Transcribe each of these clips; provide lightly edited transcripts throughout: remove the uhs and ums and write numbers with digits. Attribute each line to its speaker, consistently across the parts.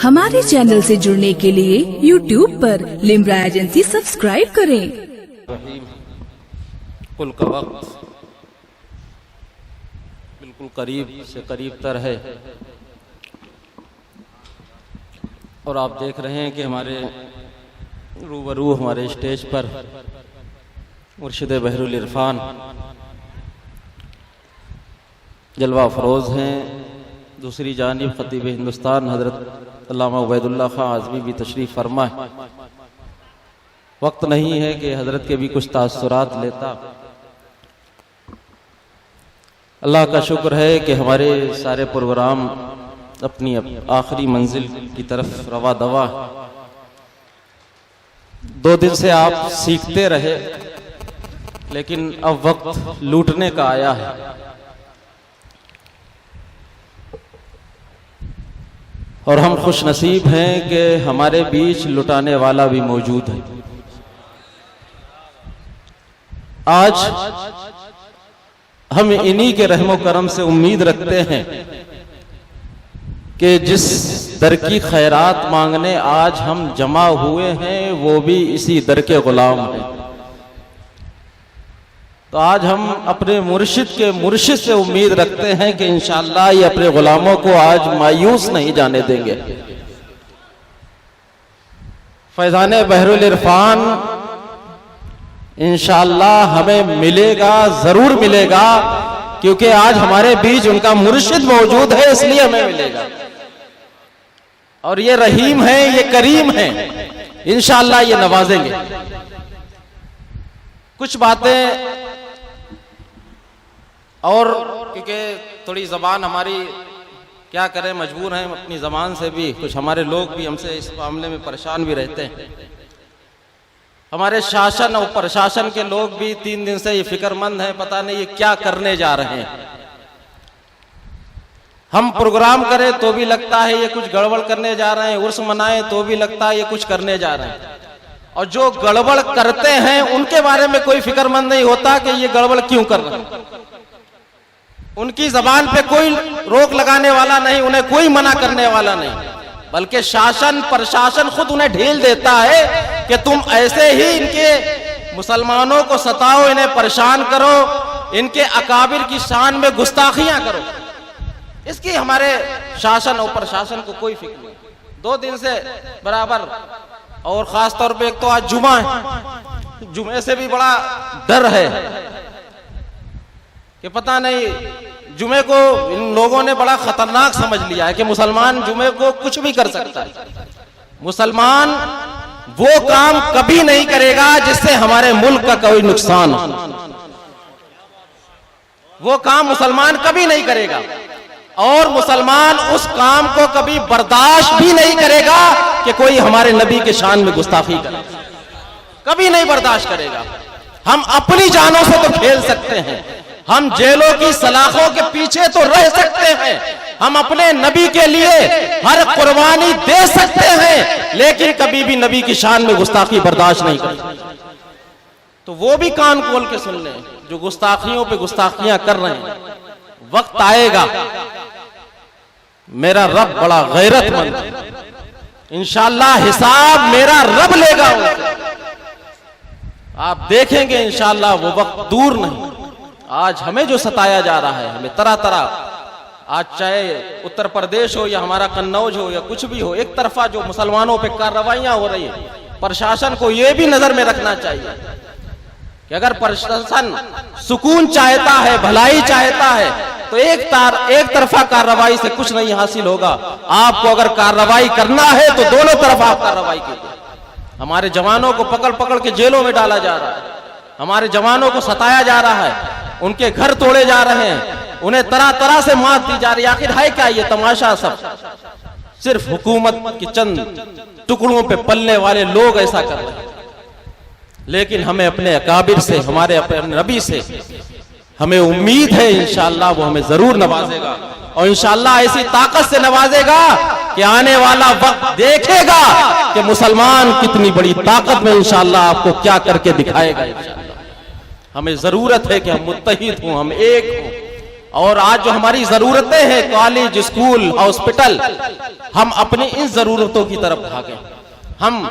Speaker 1: हमारे चैनल से जुड़ने के लिए YouTube पर लिम्रा एजेंसी सब्सक्राइब करें।
Speaker 2: कुल का वक्त बिल्कुल करीब से करीब तर है और आप देख रहे हैं कि हमारे रूबरू हमारे स्टेज पर मुर्शिद बहरुल इरफान जलवा फरोज़ हैं। दूसरी जानिब खतीब हिंदुस्तान हज़रत अल्लामा उबैदुल्लाह खां आज़मी भी तशरीफ़ फरमा है। वक्त नहीं है कि हज़रत के भी कुछ तासुरात लेता। अल्लाह का शुक्र है कि हमारे सारे प्रोग्राम अपनी आखिरी मंजिल की तरफ रवा दवा। 2 दिन से आप सीखते रहे, लेकिन अब वक्त लूटने का आया है। और हम खुश नसीब हैं कि हमारे बीच लुटाने वाला भी मौजूद है। आज हम इन्हीं के रहमो करम से उम्मीद रखते हैं कि जिस दर की खैरात मांगने आज हम जमा हुए हैं वो भी इसी दर के गुलाम हैं। तो आज हम अपने मुर्शिद के मुर्शिद से उम्मीद रखते हैं कि इंशाअल्लाह ये अपने गुलामों को आज मायूस नहीं जाने देंगे। फैज़ाने बहरुल इरफान इंशाअल्लाह हमें मिलेगा, जरूर मिलेगा, क्योंकि आज हमारे बीच उनका मुर्शिद मौजूद है, इसलिए हमें मिलेगा। और ये रहीम है, ये करीम है, इंशाअल्लाह ये नवाजेंगे। कुछ बातें और क्योंकि थोड़ी ज़बान हमारी क्या करें, मजबूर हैं अपनी ज़बान से भी। कुछ हमारे लोग भी हमसे इस मामले में परेशान भी रहते हैं। हमारे शासन और प्रशासन के लोग भी 3 दिन से ये फिक्रमंद हैं, पता नहीं ये क्या करने जा रहे हैं। हम प्रोग्राम करें तो भी लगता है ये कुछ गड़बड़ करने जा रहे हैं, उर्स मनाएं तो भी लगता है ये कुछ करने जा रहे हैं। और जो गड़बड़ करते हैं उनके बारे में कोई फिक्रमंद नहीं होता कि ये गड़बड़ क्यों कर रहे हैं। उनकी जबान पे कोई रोक लगाने वाला नहीं, उन्हें कोई मना करने वाला नहीं, बल्कि शासन प्रशासन खुद उन्हें ढील देता है कि तुम ऐसे ही इनके मुसलमानों को सताओ, इन्हें परेशान करो, इनके अकाबिर की शान में गुस्ताखियां करो। इसकी हमारे शासन और प्रशासन को कोई फिक्र नहीं। 2 दिन से बराबर, और खास तौर पे एक तो आज जुमा है, जुमे से भी बड़ा डर है कि पता नहीं, जुमे को इन लोगों ने बड़ा खतरनाक समझ लिया है कि मुसलमान जुमे को कुछ भी कर सकता है। मुसलमान वो काम कभी नहीं करेगा जिससे हमारे मुल्क का कोई नुकसान हो। वो काम मुसलमान कभी नहीं करेगा, और मुसलमान उस काम को कभी बर्दाश्त भी नहीं करेगा कि कोई हमारे नबी के शान में गुस्ताखी करे, कभी नहीं बर्दाश्त करेगा। हम अपनी जानों से तो खेल सकते हैं, हम जेलों की सलाखों के पीछे तो रह सकते हैं, हम अपने नबी के लिए हर कुर्बानी दे सकते हैं, लेकिन कभी भी नबी की शान में गुस्ताखी बर्दाश्त नहीं करते। तो वो भी कान खोल के सुन लें जो गुस्ताखियों पे गुस्ताखियां कर रहे हैं। वक्त आएगा, मेरा रब बड़ा गैरतमंद है, इंशाअल्लाह हिसाब मेरा रब लेगा उनसे। आप देखेंगे इंशाअल्लाह वो वक्त दूर नहीं। आज हमें जो सताया जा रहा है, हमें तरह तरह, आज चाहे उत्तर प्रदेश हो या हमारा कन्नौज हो या कुछ भी हो, एक तरफा जो मुसलमानों पे कार्रवाइयां हो रही है, प्रशासन को यह भी नजर में रखना चाहिए कि अगर प्रशासन सुकून चाहता है, भलाई चाहता है, तो एक तरफा कार्रवाई से कुछ नहीं हासिल होगा। आपको अगर कार्रवाई करना है तो दोनों तरफ आप कार्रवाई कीजिए। हमारे जवानों को पकड़ पकड़ के जेलों में डाला जा रहा है, हमारे जवानों को सताया जा रहा है, उनके घर तोड़े जा रहे हैं, उन्हें तरह तरह से मात दी जा रही है। आखिर है क्या ये तमाशा? सब सिर्फ हुकूमत के चंद टुकड़ों पे पलने वाले लोग ऐसा कर रहे हैं। लेकिन हमें अपने अकाबिर से, हमारे अपने नबी से हमें उम्मीद है इंशाअल्लाह वो हमें जरूर नवाजेगा, और इंशाअल्लाह ऐसी ताकत से नवाजेगा कि आने वाला वक्त देखेगा कि मुसलमान कितनी बड़ी ताकत में इंशाअल्लाह आपको क्या करके दिखाएगा। इंशाअल्लाह हमें जरूरत है कि हम मुत्तहिद हों, हम एक हों, और आज जो हमारी जरूरतें हैं, कॉलेज, स्कूल, हॉस्पिटल, हम अपनी इन जरूरतों की तरफ भागें। हम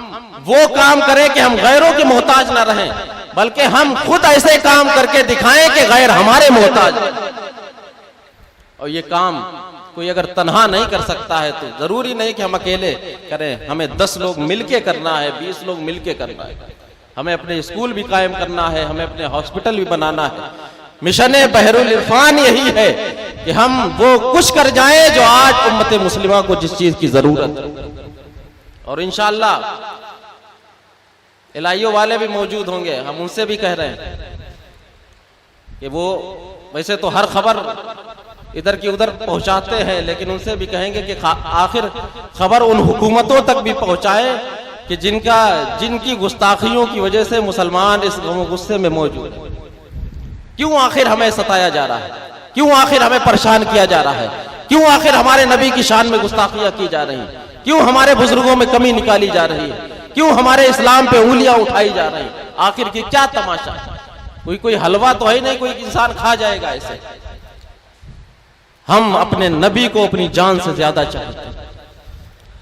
Speaker 2: वो काम करें कि हम गैरों के मोहताज ना रहें, बल्कि हम खुद ऐसे काम करके दिखाएं कि गैर हमारे मोहताज हैं। और ये काम कोई अगर तन्हा नहीं कर सकता है तो जरूरी नहीं कि हम अकेले करें, हमें 10 लोग मिलके करना है, 20 लोग मिलके करना है। हमें अपने स्कूल भी कायम करना है, हमें अपने हॉस्पिटल भी बनाना है। मिशन बहरुल इरफान यही है कि हम वो कुछ कर जाएं जो आज उम्मत मुस्लिमा को जिस चीज की जरूरत है। और इंशाअल्लाह इलाहियों वाले भी मौजूद होंगे, हम उनसे भी कह रहे हैं कि वो वैसे तो हर खबर इधर की उधर पहुंचाते हैं, लेकिन उनसे भी कहेंगे कि आखिर खबर उन हुकूमतों तक भी पहुंचाए कि जिनकी गुस्ताखियों की वजह से मुसलमान इस गम गुस्से में मौजूद है। क्यों आखिर हमें सताया जा रहा है, क्यों आखिर हमें परेशान किया जा रहा है, क्यों आखिर हमारे नबी की शान में गुस्ताखियां की जा रही, क्यों हमारे बुजुर्गों में कमी निकाली जा रही है, क्यों हमारे इस्लाम पे उंगलियां उठाई जा रही, आखिर की क्या तमाशा? कोई हलवा तो है नहीं कोई इंसान खा जाएगा ऐसे। हम अपने नबी को अपनी जान से ज्यादा चाहते हैं,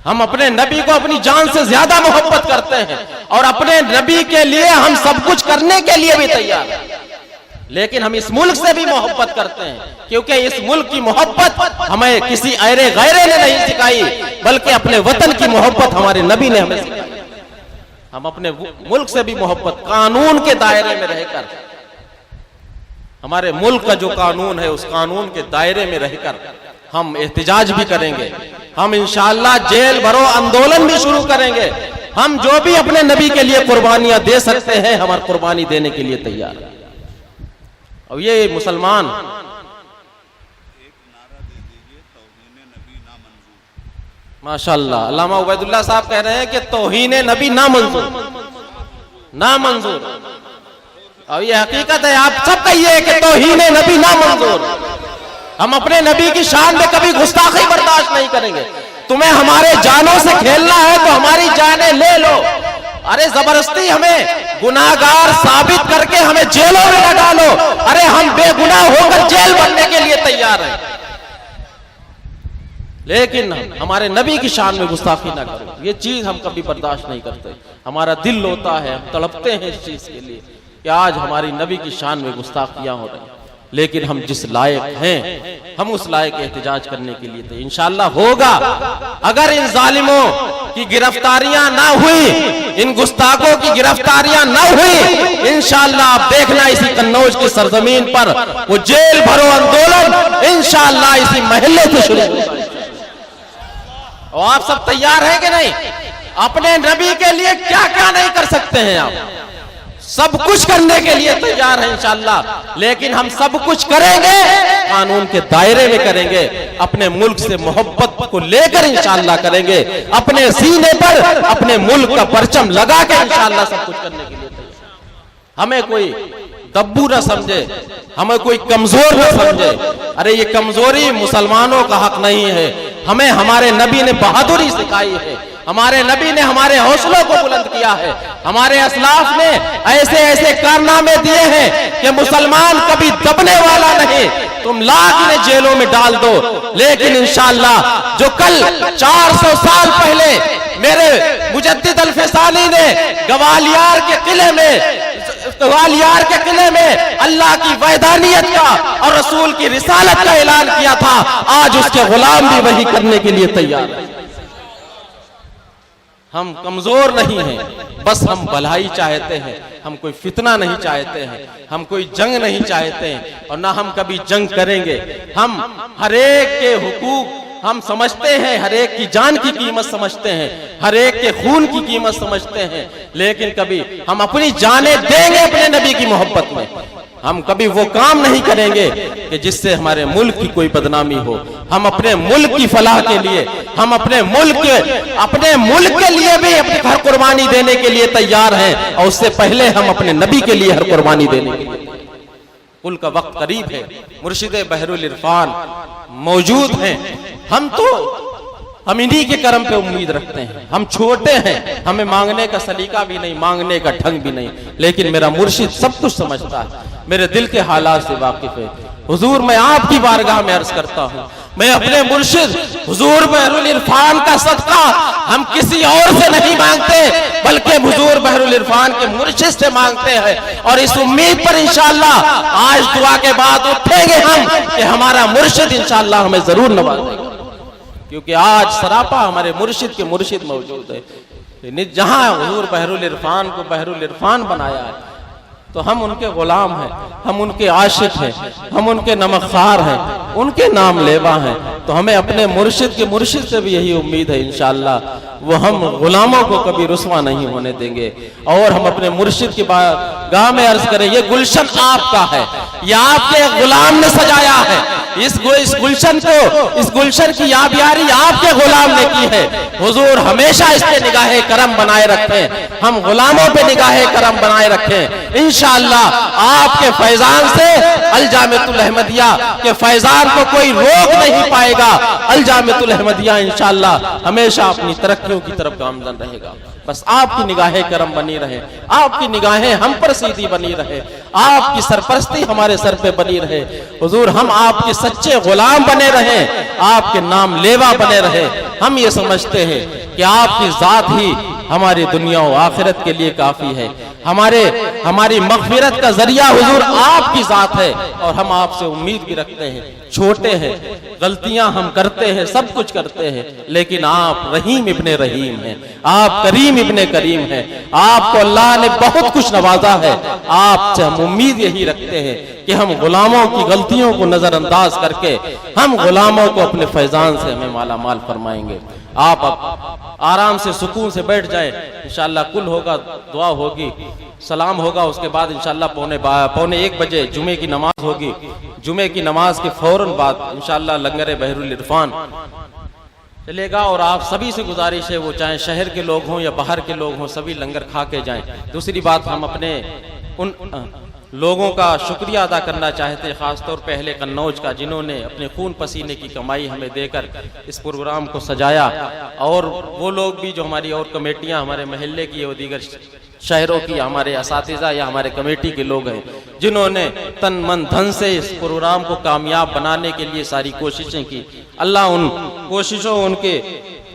Speaker 2: हम अपने नबी को अपनी जान से ज्यादा मोहब्बत करते हैं और अपने नबी के लिए हम सब कुछ करने के लिए भी तैयार हैं। लेकिन हम इस मुल्क से भी मोहब्बत करते हैं, क्योंकि इस मुल्क की मोहब्बत हमें किसी अरे गैरे ने नहीं सिखाई, बल्कि अपने वतन की मोहब्बत हमारे नबी ने हमें सिखाई। हम अपने मुल्क से भी मोहब्बत, कानून के दायरे में रहकर, हमारे मुल्क का जो कानून है उस कानून के दायरे में रहकर हम एहतिजाज भी करेंगे। हम इंशाअल्लाह जेल भरो आंदोलन भी शुरू करेंगे। हम जो भी अपने नबी के लिए कुर्बानियां दे सकते हैं, हमारी कुर्बानी देने के लिए तैयार है। और ये मुसलमान माशाअल्लाह, अल्लामा उबैदुल्लाह साहब कह रहे हैं कि तौहीन नबी ना मंजूर। और ये हकीकत है, आप सब कहिए कि तौहीन नबी ना मंजूर। हम अपने नबी की शान में कभी गुस्ताखी बर्दाश्त नहीं करेंगे। तुम्हें हमारे जानों से खेलना है तो हमारी जानें ले लो, अरे जबरदस्ती हमें गुनाहगार साबित करके हमें जेलों में न डालो। अरे हम बेगुनाह होकर जेल बनने के लिए तैयार हैं, लेकिन हमारे नबी की शान में गुस्ताखी ना करो। ये चीज हम कभी बर्दाश्त नहीं करते। हमारा दिल होता है, हम तड़पते हैं इस चीज के लिए कि आज हमारी नबी की शान में गुस्ताखियां हो रही, लेकिन हम जिस लायक हैं हम उस लायक एहतिजाज करने के लिए थे। इंशाअल्लाह होगा। अगर इन जालिमों की गिरफ्तारियां ना हुई, इन गुस्ताखों की गिरफ्तारियां ना हुई, इंशाअल्लाह आप देखना इसी कन्नौज की सरजमीन पर वो जेल भरो आंदोलन इंशाअल्लाह इसी महल्ले से शुरू होगा। और आप सब तैयार हैं कि नहीं? अपने नबी के लिए क्या क्या नहीं कर सकते हैं आप? सब कुछ करने के लिए तैयार है इंशाअल्लाह, लेकिन हम सब कुछ करेंगे कानून के दायरे में करेंगे, अपने मुल्क से मोहब्बत को लेकर इंशाअल्लाह करेंगे, अपने सीने पर अपने मुल्क का परचम लगा के इंशाअल्लाह सब कुछ करने के लिए तैयार। हमें कोई दब्बू न समझे, हमें कोई कमजोर न समझे। अरे ये कमजोरी मुसलमानों का हक नहीं है। हमें हमारे नबी ने बहादुरी सिखाई है, हमारे नबी ने हमारे हौसलों को बुलंद किया है, हमारे असलाफ ने ऐसे ऐसे कारनामे दिए हैं कि मुसलमान कभी दबने वाला नहीं। तुम लाख इन्हें जेलों में डाल दो, लेकिन इंशाअल्लाह जो कल 400 साल पहले मेरे मुजद्दिद अल-फसानी ने ग्वालियर के किले में अल्लाह की वहदानियत का और रसूल की रिसालत का ऐलान किया था, आज उसके गुलाम भी वही करने के लिए तैयार हैं। हम कमजोर नहीं हैं, बस हम भलाई चाहते हैं, हम कोई फितना नहीं चाहते हैं, हम कोई जंग नहीं चाहते हैं और ना हम कभी जंग करेंगे। हम हरेक के हुकूक हम समझते हैं, हरेक की जान की कीमत समझते हैं, हरेक के खून की कीमत समझते हैं, लेकिन कभी हम अपनी जानें देंगे अपने नबी की मोहब्बत में। हम कभी वो काम नहीं करेंगे कि जिससे हमारे मुल्क की कोई बदनामी हो। हम अपने मुल्क की फलाह के लिए, हम अपने मुल्क के लिए भी अपनी हर कुर्बानी देने के लिए तैयार हैं, और उससे पहले हम अपने नबी के लिए हर कुर्बानी देने के लिए। कुल का वक्त करीब है, मुर्शिद बहरुल इरफान मौजूद हैं। हम इन्हीं के करम पे उम्मीद रखते हैं। हम छोटे हैं, हमें मांगने का सलीका भी नहीं, मांगने का ढंग भी नहीं, लेकिन मेरा मुर्शिद सब कुछ समझता है, मेरे दिल के हालात से वाकिफ है। हुजूर मैं आपकी बारगाह में अर्ज करता हूँ, मैं अपने मुर्शिद हुजूर बहरुल इरफान का सदका हम किसी और से नहीं मांगते, बल्कि हुजूर बहरुल इरफान के मुर्शिद से मांगते हैं। और इस उम्मीद पर इंशाअल्लाह आज दुआ के बाद उठेंगे हम कि हमारा मुर्शिद इंशाअल्लाह हमें जरूर नवाजेगा, क्योंकि आज सरापा हमारे मुर्शिद के मुर्शिद मौजूद है। जहां हुजूर बहरुल इरफान को बहरुल इरफान बनाया है तो हम उनके गुलाम हैं, हम उनके आशिक हैं, हम उनके नमकखार हैं, उनके नाम लेवा हैं। तो हमें अपने मुर्शिद के मुर्शिद से भी यही उम्मीद है इंशाअल्लाह वो हम गुलामों को कभी रुस्वा नहीं होने देंगे। और हम अपने मुर्शिद की गाह में अर्ज करें, ये गुलशन आपका है, ये आपके गुलाम ने सजाया है। इस गुलशन को, इस गुलशन की याबियारी आपके गुलाम ने की है। हुजूर हमेशा इस पे निगाहे करम बनाए रखें, हम गुलामों पे निगाहे करम बनाए रखें। इंशाअल्लाह आपके फैजान से अल जामिअतुल अहमदिया के फैजान को कोई रोक नहीं पाएगा। अल जामिअतुल अहमदिया इंशाअल्लाह हमेशा अपनी तरक्कियों की तरफ गामजन रहेगा। बस आपकी निगाहें करम बनी रहे, आपकी निगाहें हम पर सीधी बनी रहे, आपकी सरपरस्ती हमारे सर पे बनी रहे। हुजूर हम आपके सच्चे गुलाम बने रहे, आपके नाम लेवा बने रहे। हम ये समझते हैं कि आपकी जात ही हमारी दुनिया और आखिरत के लिए काफी है। हमारी मगफिरत का जरिया हुजूर आपकी जात है। और हम आपसे उम्मीद भी रखते हैं, छोटे हैं, गलतियां हम करते हैं, सब कुछ करते हैं, लेकिन आप रहीम इब्ने रहीम हैं, आप करीम इब्ने करीम हैं। आपको अल्लाह ने बहुत कुछ नवाजा है। आपसे हम उम्मीद यही रखते हैं कि हम गुलामों की गलतियों को नजरअंदाज करके हम गुलामों को अपने फैजान से हमें माला माल फरमाएंगे। आप आराम से सुकून से बैठ जाएं, इंशाअल्लाह कुल होगा, दुआ होगी, सलाम होगा, उसके बाद इंशाअल्लाह पौने 1 बजे जुमे की नमाज होगी। जुमे की नमाज के फौरन बाद इंशाअल्लाह लंगर बहरुल इरफान चलेगा। और आप सभी से गुजारिश है, वो चाहे शहर के लोग हों या बाहर के लोग हों, सभी लंगर खा के जाएं। दूसरी बात, हम अपने उन लोगों का शुक्रिया अदा करना चाहते हैं, खासतौर पे अहले कन्नौज का, जिन्होंने अपने खून पसीने की कमाई हमें देकर इस प्रोग्राम को सजाया। और वो लोग भी जो हमारी और कमेटियां, हमारे महल्ले की और दीगर शहरों की हमारे असातिज़ा या हमारे कमेटी के लोग हैं, जिन्होंने तन मन धन से इस प्रोग्राम को कामयाब बनाने के लिए सारी कोशिशें की। अल्लाह उन कोशिशों,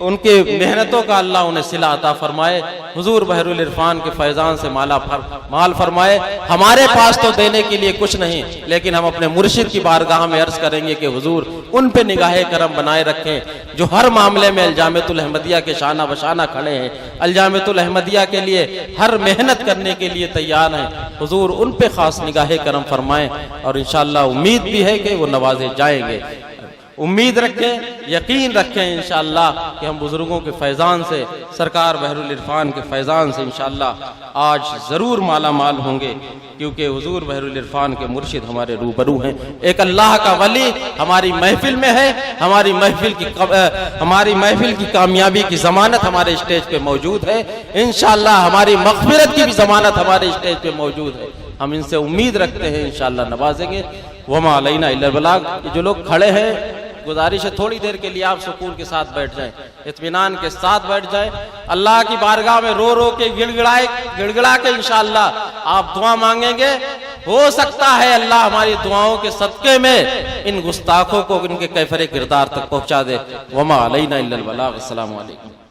Speaker 2: उनके मेहनतों का अल्लाह उन्हें सिला अता फरमाए। हुजूर बहरुल इरफान के फैजान से माल फरमाए। हमारे पास तो देने के लिए कुछ नहीं, लेकिन हम अपने मुर्शिद की बारगाह में अर्ज करेंगे कि हुजूर उन पे निगाहे करम बनाए रखें, जो हर मामले में अल जामिअतुल अहमदिया के शाना बशाना खड़े हैं, अल जामिअतुल अहमदिया के लिए हर मेहनत करने के लिए तैयार हैं। हुजूर उन पे खास निगाहे करम फरमाएं। और इंशाअल्लाह उम्मीद भी है कि वो नवाजे जाएंगे। उम्मीद रखें, यकीन रखें इंशाअल्लाह कि हम बुजुर्गों के फैजान से, सरकार बहरुल इरफान के फैजान से इंशाअल्लाह आज जरूर माला माल होंगे, क्योंकि हुजूर बहरुल इरफान के मुर्शिद हमारे रूबरू हैं। एक अल्लाह का वली हमारी महफिल में है, हमारी महफिल की कामयाबी की जमानत हमारे स्टेज पे मौजूद है। इंशाअल्लाह हमारी मग़फ़िरत की भी जमानत हमारे स्टेज पे मौजूद है। हम इनसे उम्मीद रखते हैं इंशाअल्लाह नवाजेंगे। वमा अलैना इल्लल बलाग। जो लोग खड़े हैं, गुजारिश है थोड़ी देर के लिए आप सुकून के साथ बैठ जाएं, इत्मीनान के साथ बैठ जाएं। अल्लाह की बारगाह में रो रो के गिड़गिड़ा के इंशाअल्लाह आप दुआ मांगेंगे। हो सकता है अल्लाह हमारी दुआओं के सदके में इन गुस्ताखों को इनके कैफरे किरदार तक पहुंचा दे। वमा अलैना इल्लल बलाग। अस्सलामु अलैकुम।